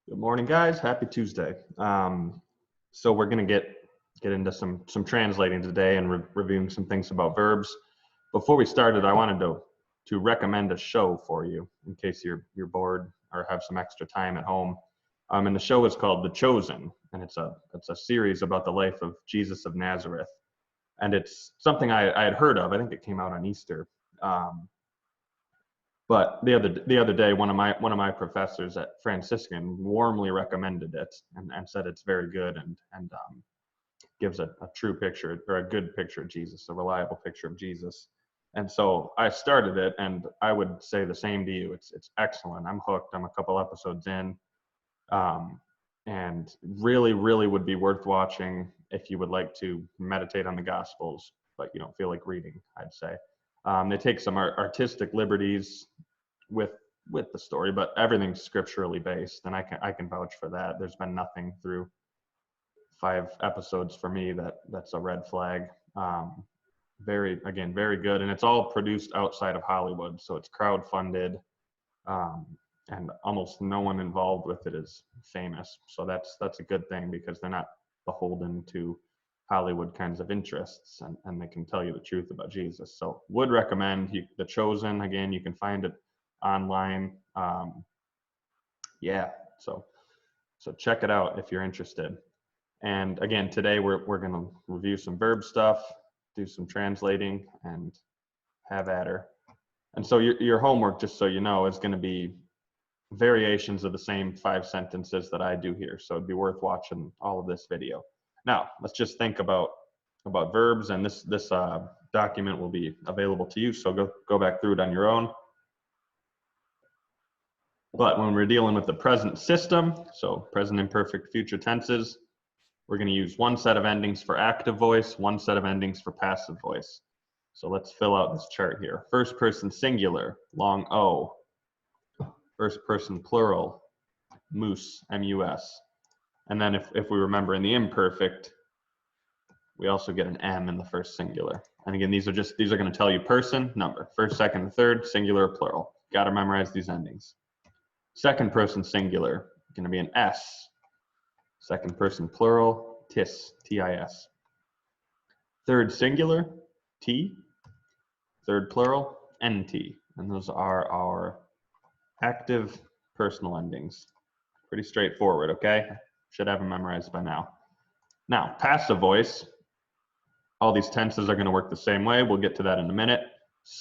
Good morning, guys. Happy Tuesday. So we're gonna get into some translating today and reviewing some things about verbs. Before we started, I wanted to recommend a show for you in case you're bored or have some extra time at home. And the show is called The Chosen, and it's a series about the life of Jesus of Nazareth, and it's something I had heard of. I think it came out on Easter. But the other day, one of my professors at Franciscan warmly recommended it and said it's very good and gives a true picture or a good picture of Jesus, a reliable picture of Jesus. And so I started it, and I would say the same to you. It's excellent. I'm hooked. I'm a couple episodes in, and really would be worth watching if you would like to meditate on the Gospels, but you don't feel like reading. I'd say they take some artistic liberties with the story, but everything's scripturally based, and I can vouch for that. There's been nothing through 5 episodes for me that's a red flag. Very good, and it's all produced outside of Hollywood, so it's crowdfunded, and almost no one involved with it is famous. So that's a good thing because they're not beholden to Hollywood kinds of interests, and they can tell you the truth about Jesus. So would recommend The Chosen. Again, you can find it online. So check it out if you're interested. And again, today we're going to review some verb stuff, do some translating, and have at her. And so your homework, just so you know, is going to be variations of the same 5 sentences that I do here. So it'd be worth watching all of this video. Now, let's just think about verbs, and this document will be available to you. So go back through it on your own. But when we're dealing with the present system, so present imperfect future tenses, we're going to use one set of endings for active voice, one set of endings for passive voice. So let's fill out this chart here. First person singular, long O. First person plural, mus, M-U-S. And then if we remember in the imperfect, we also get an M in the first singular. And again, these are going to tell you person, number, first, second, third, singular, plural. Got to memorize these endings. Second person singular, going to be an S. Second person plural, tis, T-I-S. Third singular, T. Third plural, N-T. And those are our active personal endings. Pretty straightforward, okay? Should have them memorized by now. Now, passive voice, all these tenses are going to work the same way. We'll get to that in a minute.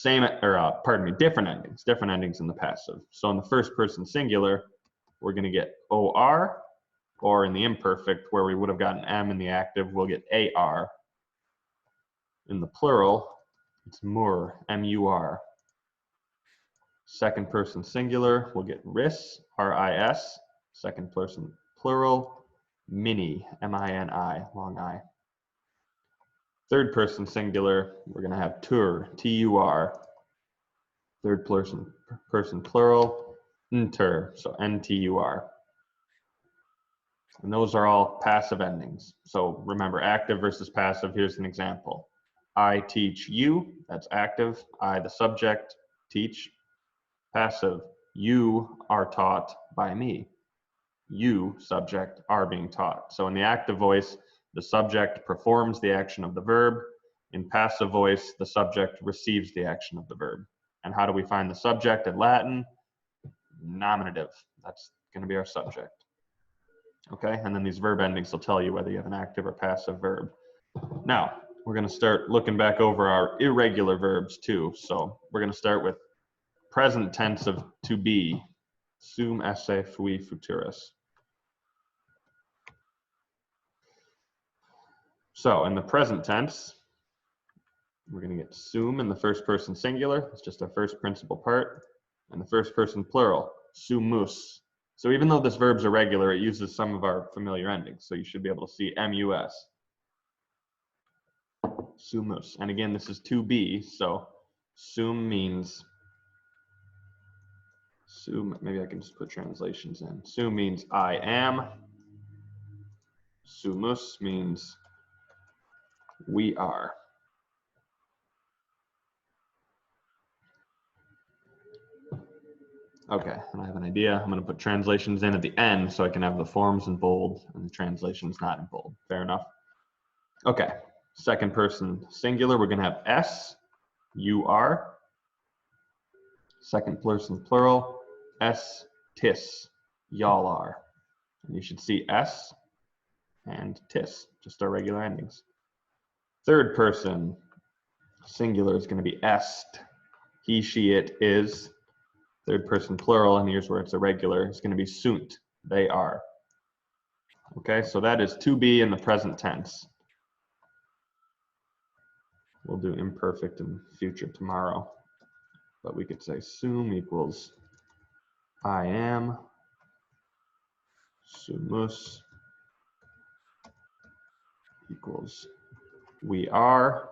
Different endings in the passive. So in the first person singular, we're going to get OR, or in the imperfect, where we would have gotten M in the active, we'll get AR. In the plural, it's mur, M-U-R. Second person singular, we'll get ris, R-I-S. Second person plural, mini, M-I-N-I, long I. Third person singular, we're going to have tur, T-U-R. Third person plural, ntur, so N-T-U-R. And those are all passive endings. So remember, active versus passive. Here's an example. I teach you, that's active. I, the subject, teach. Passive, you are taught by me. You, subject, are being taught. So in the active voice, the subject performs the action of the verb. In passive voice, the subject receives the action of the verb. And how do we find the subject in Latin? Nominative. That's going to be our subject. Okay, and then these verb endings will tell you whether you have an active or passive verb. Now, we're going to start looking back over our irregular verbs too. So we're going to start with present tense of to be. Sum esse fui futurus. So in the present tense, we're going to get sum in the first person singular. It's just our first principal part. And the first person plural, sumus. So even though this verb's irregular, it uses some of our familiar endings. So you should be able to see mus. Sumus. And again, this is to be. So sum means, maybe I can just put translations in. Sum means I am. Sumus means we are. Okay, and I have an idea. I'm going to put translations in at the end so I can have the forms in bold and the translations not in bold. Fair enough. Okay, second person singular, we're going to have S, you are. Second person plural, S, tis, y'all are. And you should see S and tis, just our regular endings. Third person singular is going to be est, he, she, it, is. Third person plural, and here's where it's irregular, it's going to be sunt, they are. Okay, so that is to be in the present tense. We'll do imperfect and future tomorrow. But we could say sum equals I am, sumus equals we are,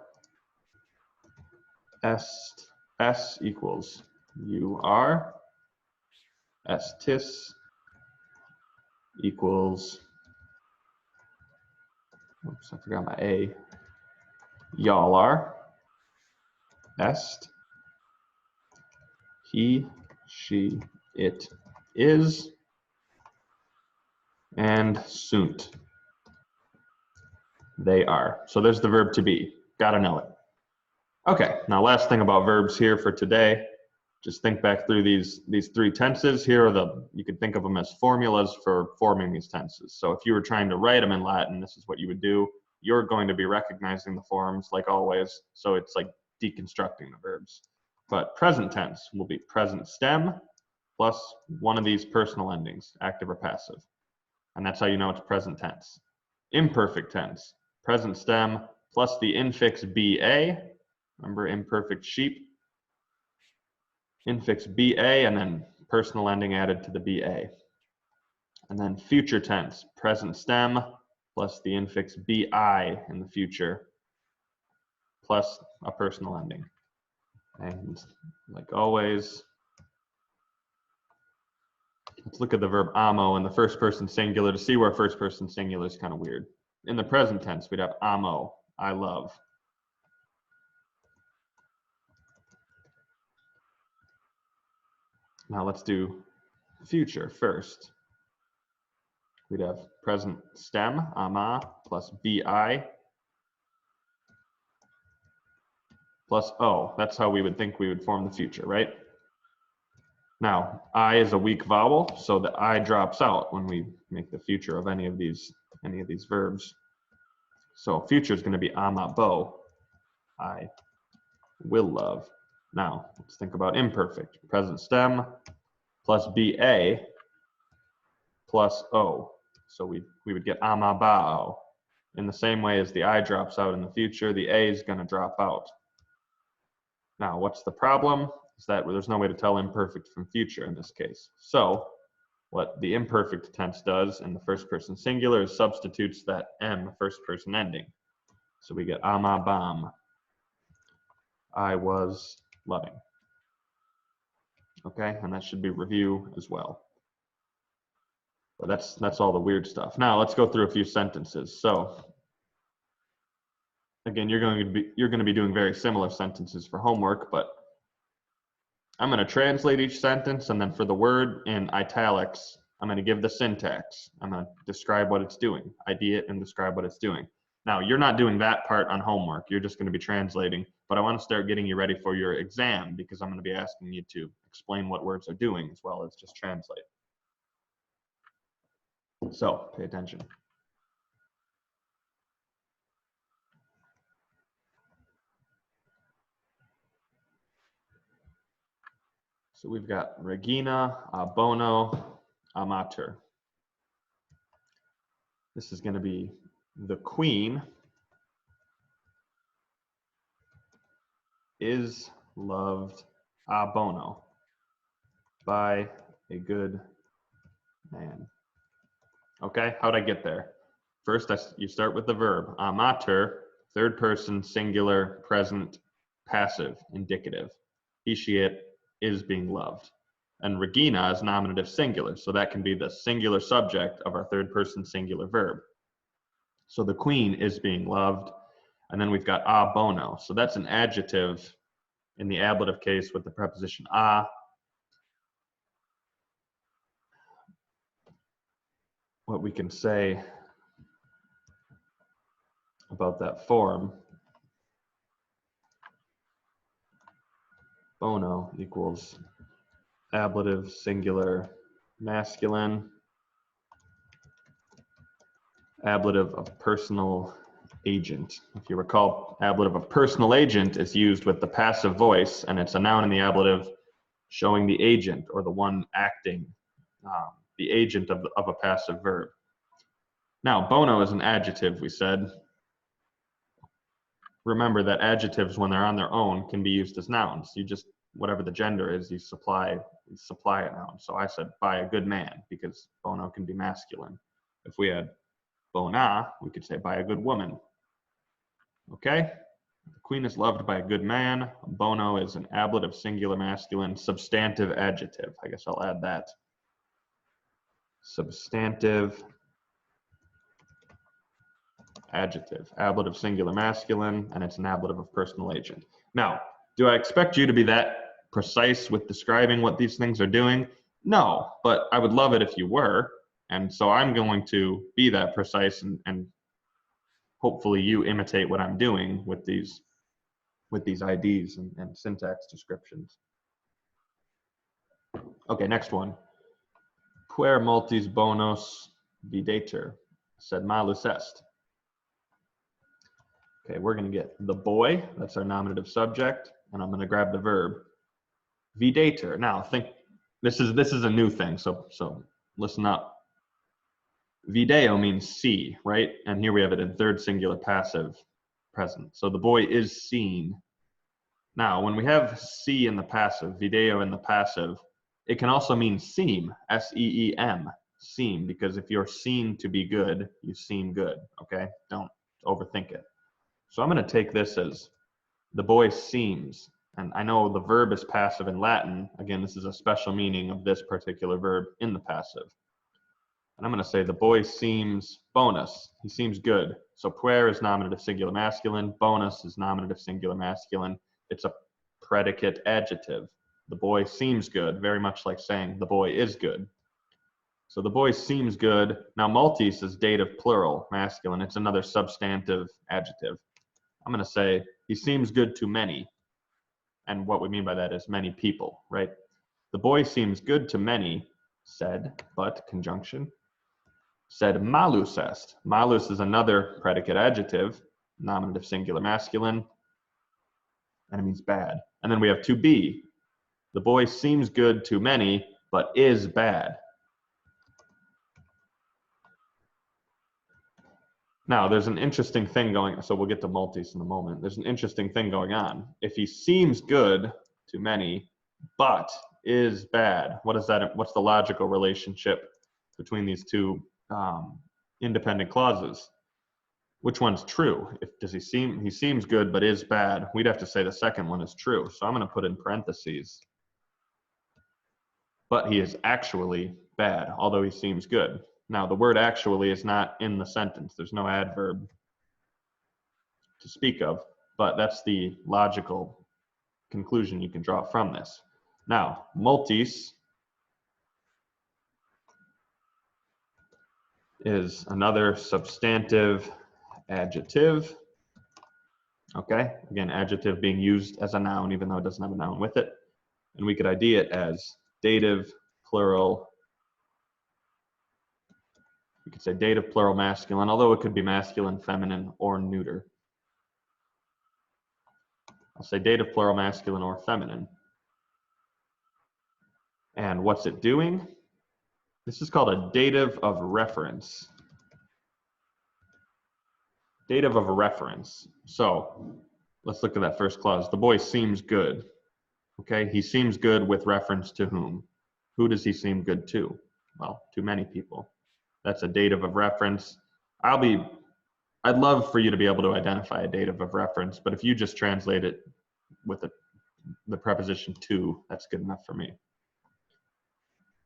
est, s equals you are, estis equals, oops, I forgot my A, y'all are, est, he, she, it is, and sunt, they are. So there's the verb to be. Gotta know it. Okay, now last thing about verbs here for today. Just think back through these three tenses. Here are you could think of them as formulas for forming these tenses. So if you were trying to write them in Latin, this is what you would do. You're going to be recognizing the forms like always. So it's like deconstructing the verbs. But present tense will be present stem plus one of these personal endings, active or passive. And that's how you know it's present tense. Imperfect tense, present stem plus the infix BA. Remember imperfect sheep? Infix BA and then personal ending added to the BA. And then future tense, present stem plus the infix BI in the future plus a personal ending. And like always, let's look at the verb amo in the first person singular to see where first person singular is kind of weird. In the present tense, we'd have amo, I love. Now let's do future first. We'd have present stem, ama, plus bi, plus o. That's how we would think we would form the future, right? Now, I is a weak vowel, so the I drops out when we make the future of any of these verbs. So future is going to be amabo, I will love. Now, let's think about imperfect. Present stem plus ba plus o. So we would get amabao. In the same way as the I drops out in the future, the A is going to drop out. Now, what's the problem? Is that there's no way to tell imperfect from future in this case. So what the imperfect tense does in the first person singular is substitutes that M first person ending. So we get amabam, I was loving. Okay, and that should be review as well. But that's all the weird stuff. Now let's go through a few sentences. So again, you're going to be doing very similar sentences for homework, but I'm going to translate each sentence, and then for the word in italics, I'm going to give the syntax. I'm going to describe what it's doing, ID it, and describe what it's doing. Now, you're not doing that part on homework. You're just going to be translating, but I want to start getting you ready for your exam because I'm going to be asking you to explain what words are doing as well as just translate. So, pay attention. So we've got Regina, Bono, Amateur. This is going to be the Queen is loved a bono by a good man. Okay, how'd I get there? First, you start with the verb. Amateur, third person, singular, present, passive, indicative. He, she, it is being loved. And Regina is nominative singular, so that can be the singular subject of our third person singular verb. So the Queen is being loved. And then we've got a bono. So that's an adjective in the ablative case with the preposition a. what we can say about that form. Bono equals ablative singular masculine, ablative of personal agent. If you recall, ablative of personal agent is used with the passive voice, and it's a noun in the ablative showing the agent or the one acting, the agent of a passive verb. Now, bono is an adjective, we said. Remember that adjectives, when they're on their own, can be used as nouns. You just, whatever the gender is, you supply a noun. So I said by a good man, because bono can be masculine. If we had bona, we could say by a good woman. Okay? The queen is loved by a good man. Bono is an ablative singular masculine substantive adjective. I guess I'll add that. Substantive adjective, ablative singular masculine, and it's an ablative of personal agent. Now, do I expect you to be that precise with describing what these things are doing? No, but I would love it if you were. And so I'm going to be that precise, and hopefully you imitate what I'm doing with these IDs and syntax descriptions. Okay, next one. Puer multis bonos videtur, sed malus est. Okay, we're going to get the boy, that's our nominative subject, and I'm going to grab the verb videtur. Now, think this is a new thing, so listen up. Video means see, right? And here we have it in third singular passive present. So the boy is seen. Now, when we have see in the passive, video in the passive, it can also mean seem, S-E-E-M, seem, because if you're seen to be good, you seem good, okay? Don't overthink it. So I'm going to take this as the boy seems, and I know the verb is passive in Latin. Again, this is a special meaning of this particular verb in the passive. And I'm going to say the boy seems bonus. He seems good. So puer is nominative singular masculine. Bonus is nominative singular masculine. It's a predicate adjective. The boy seems good, very much like saying the boy is good. So the boy seems good. Now multis is dative plural, masculine. It's another substantive adjective. I'm going to say he seems good to many. And what we mean by that is many people, right? The boy seems good to many, said, but, conjunction. Said malus est. Malus is another predicate adjective, nominative singular masculine, and it means bad. And then we have to be. The boy seems good to many, but is bad. Now, there's an interesting thing going, so we'll get to multis in a moment. There's an interesting thing going on. If he seems good to many, but is bad, what is that? What's the logical relationship between these two independent clauses? Which one's true? He seems good but is bad, we'd have to say the second one is true. So I'm going to put in parentheses, but he is actually bad, although he seems good. Now, the word actually is not in the sentence. There's no adverb to speak of, but that's the logical conclusion you can draw from this. Now, multis is another substantive adjective. Okay, again, adjective being used as a noun, even though it doesn't have a noun with it. And we could ID it as dative, plural. You could say dative, plural, masculine, although it could be masculine, feminine, or neuter. I'll say dative, plural, masculine, or feminine. And what's it doing? This is called a dative of reference. Dative of reference. So let's look at that first clause. The boy seems good. Okay, he seems good with reference to whom? Who does he seem good to? Well, to many people. That's a dative of reference. I'd love for you to be able to identify a dative of reference, but if you just translate it with the preposition to, that's good enough for me.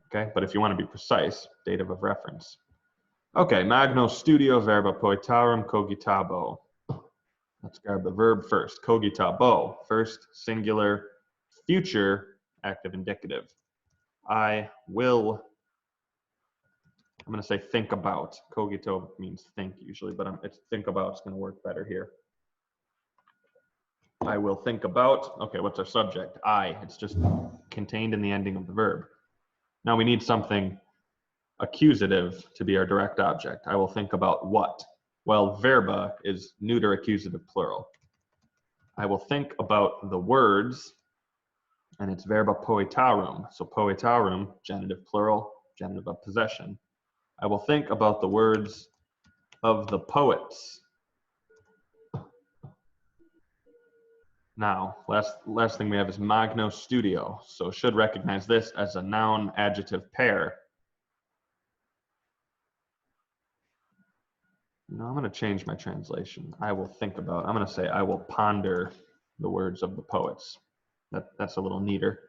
Okay, but if you want to be precise, dative of reference. Okay, magno studio verba poetarum cogitabo. Let's grab the verb first. Cogitabo, first singular, future active indicative. I will I'm going to say think about. Cogito means think usually, but it's think about. It's going to work better here. I will think about. Okay, what's our subject? I. It's just contained in the ending of the verb. Now we need something accusative to be our direct object. I will think about what? Well, verba is neuter accusative plural. I will think about the words, and it's verba poetarum. So poetarum, genitive plural, genitive of possession. I will think about the words of the poets. Now, last thing we have is magno studio. So should recognize this as a noun adjective pair. No, I'm going to change my translation. I will think about. I'm going to say I will ponder the words of the poets. That's a little neater.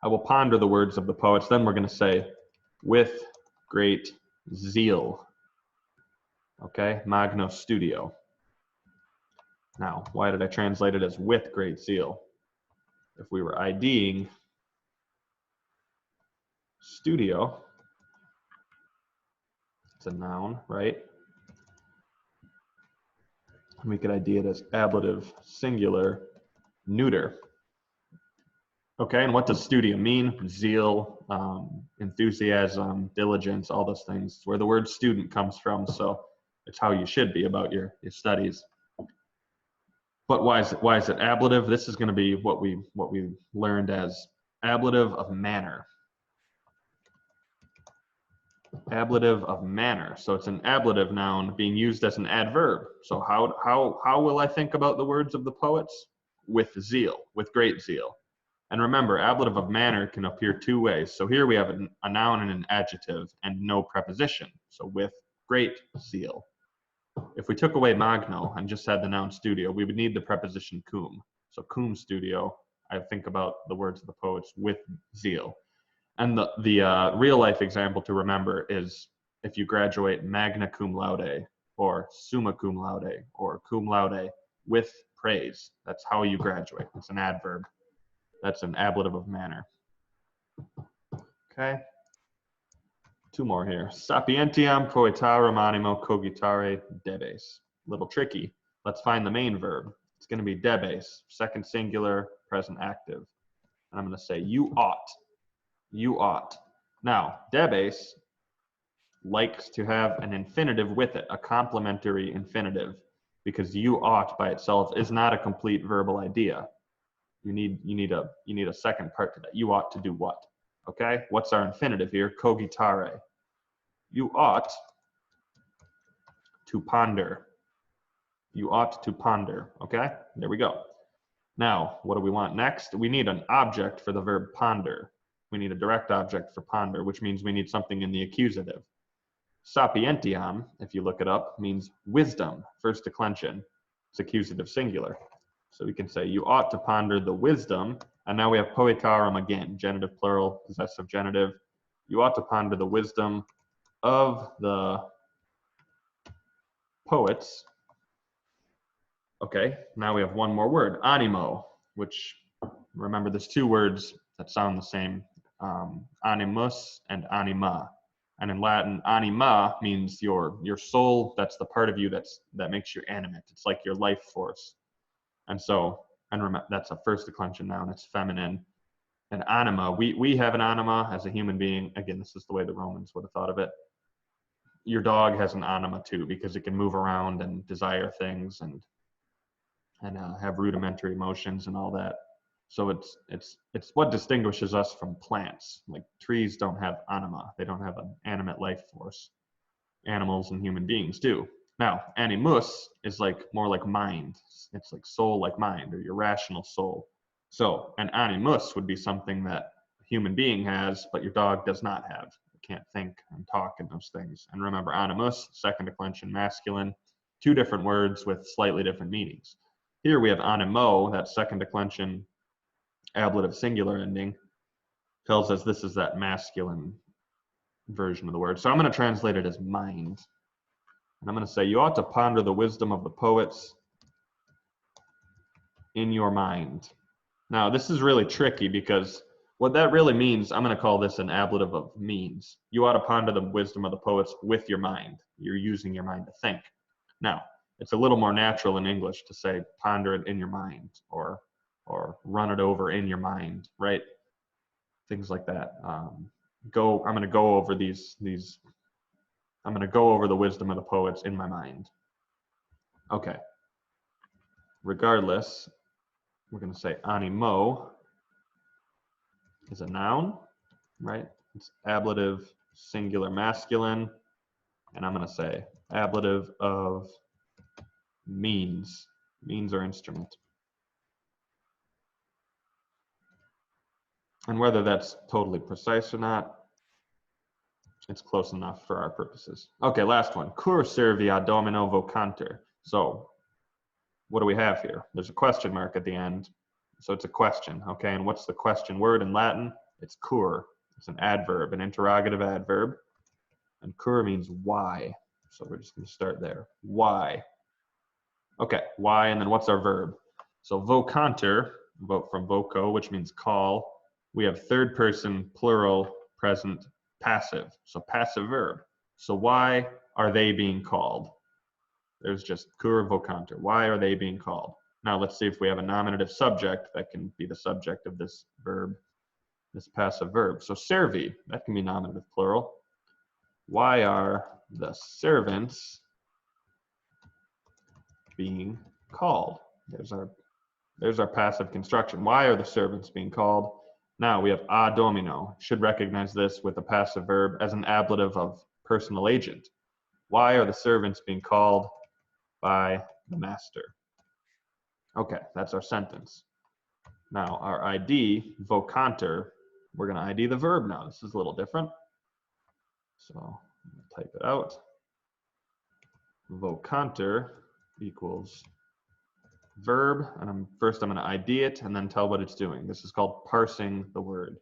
I will ponder the words of the poets. Then we're going to say with great zeal. Okay, magno studio. Now, why did I translate it as with great zeal? If we were IDing studio, it's a noun, right? And we could ID it as ablative singular neuter. Okay, and what does studio mean? Zeal, enthusiasm, diligence, all those things. It's where the word student comes from, so it's how you should be about your studies. But why is it ablative? This is going to be what we learned as ablative of manner. Ablative of manner. So it's an ablative noun being used as an adverb. So how will I think about the words of the poets? With zeal, with great zeal. And remember, ablative of manner can appear two ways. So here we have a noun and an adjective and no preposition. So with great zeal. If we took away magno and just had the noun studio, we would need the preposition cum. So cum studio, I think about the words of the poets with zeal. And the real life example to remember is if you graduate magna cum laude or summa cum laude or cum laude with praise. That's how you graduate. It's an adverb. That's an ablative of manner. Okay. Two more here. Sapientiam poetarum animo cogitare debes. A little tricky. Let's find the main verb. It's going to be debes, second singular, present active. And I'm going to say you ought. You ought. Now, debes likes to have an infinitive with it, a complementary infinitive, because you ought by itself is not a complete verbal idea. You need a second part to that. You ought to do what? Okay? What's our infinitive here? Cogitare. You ought to ponder. You ought to ponder. Okay? There we go. Now, what do we want next? We need an object for the verb ponder. We need a direct object for ponder, which means we need something in the accusative. Sapientiam, if you look it up, means wisdom, first declension. It's accusative singular. So we can say, you ought to ponder the wisdom. And now we have poetarum again, genitive plural, possessive genitive. You ought to ponder the wisdom of the poets. Okay, now we have one more word, animo, which, remember, there's two words that sound the same, animus and anima. And in Latin, anima means your soul. That's the part of you that makes you animate. It's like your life force. And so, and remember, that's a first declension noun. It's feminine. And anima, we have an anima as a human being. Again, this is the way the Romans would have thought of it. Your dog has an anima too, because it can move around and desire things and have rudimentary emotions and all that. So it's what distinguishes us from plants. Like trees don't have anima. They don't have an animate life force. Animals and human beings do. Now, animus is more like mind. It's like soul like mind, or your rational soul. So an animus would be something that a human being has, but your dog does not have. It can't think and talk and those things. And remember, animus, second declension masculine, two different words with slightly different meanings. Here we have animo, that second declension ablative singular ending, tells us this is that masculine version of the word. So I'm going to translate it as mind. And I'm going to say, you ought to ponder the wisdom of the poets in your mind. Now, this is really tricky because What that really means, I'm going to call this an ablative of means. You ought to ponder the wisdom of the poets with your mind. You're using your mind to think. Now, it's a little more natural in English to say ponder it in your mind or run it over in your mind, right? Things like that. I'm going to go over I'm going to go over the wisdom of the poets in my mind. Okay. Regardless, we're going to say animo is a noun, right? It's ablative, singular, masculine. And I'm going to say ablative of means. Means or instrument. And whether that's totally precise or not, it's close enough for our purposes. Okay, last one. Cur servi ad domino vocanter. So what do we have here? There's a question mark at the end. So it's a question, okay? And what's the question word in Latin? It's cur. It's an adverb, an interrogative adverb. And cur means why. So we're just going to start there. Why? Okay, why, and then what's our verb? So vocanter, from voco, which means call. We have third person, plural, present, passive. So passive verb. So why are they being called? There's just cur vocanter. Why are they being called? Now let's see if we have a nominative subject that can be the subject of this verb, this passive verb. So servi, that can be nominative plural. Why are the servants being called? There's our passive construction. Why are the servants being called? Now we have a domino. Should recognize this with a passive verb as an ablative of personal agent. Why are the servants being called by the master? Okay, that's our sentence. Now our ID, vocanter, we're going to ID the verb now. This is a little different. So I'm going to type it out. Vocanter equals verb, and I'm going to ID it and then tell what it's doing. This is called parsing the word.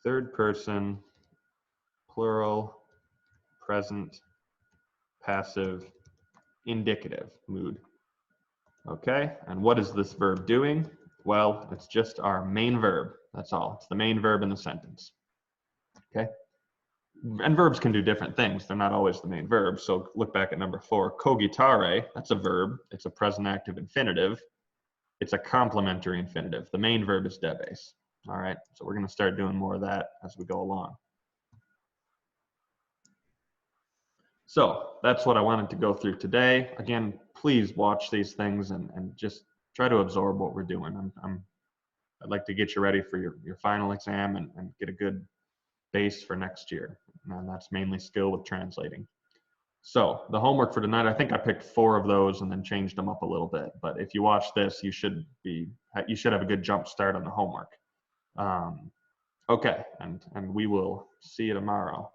Third person, plural, present, passive, indicative mood. Okay, and what is this verb doing? Well, it's just our main verb. That's all. It's the main verb in the sentence. Okay, and verbs can do different things. They're not always the main verb. So look back at number 4. Cogitare, that's a verb. It's a present active infinitive. It's a complementary infinitive. The main verb is debes. All right, so we're going to start doing more of that as we go along. So that's what I wanted to go through today. Again, please watch these things and just try to absorb what we're doing. I'd like to get you ready for your final exam and get a good base for next year. And that's mainly skill with translating. So the homework for tonight, I think I picked 4 of those and then changed them up a little bit. But if you watch this, you should have a good jump start on the homework. Okay, and we will see you tomorrow.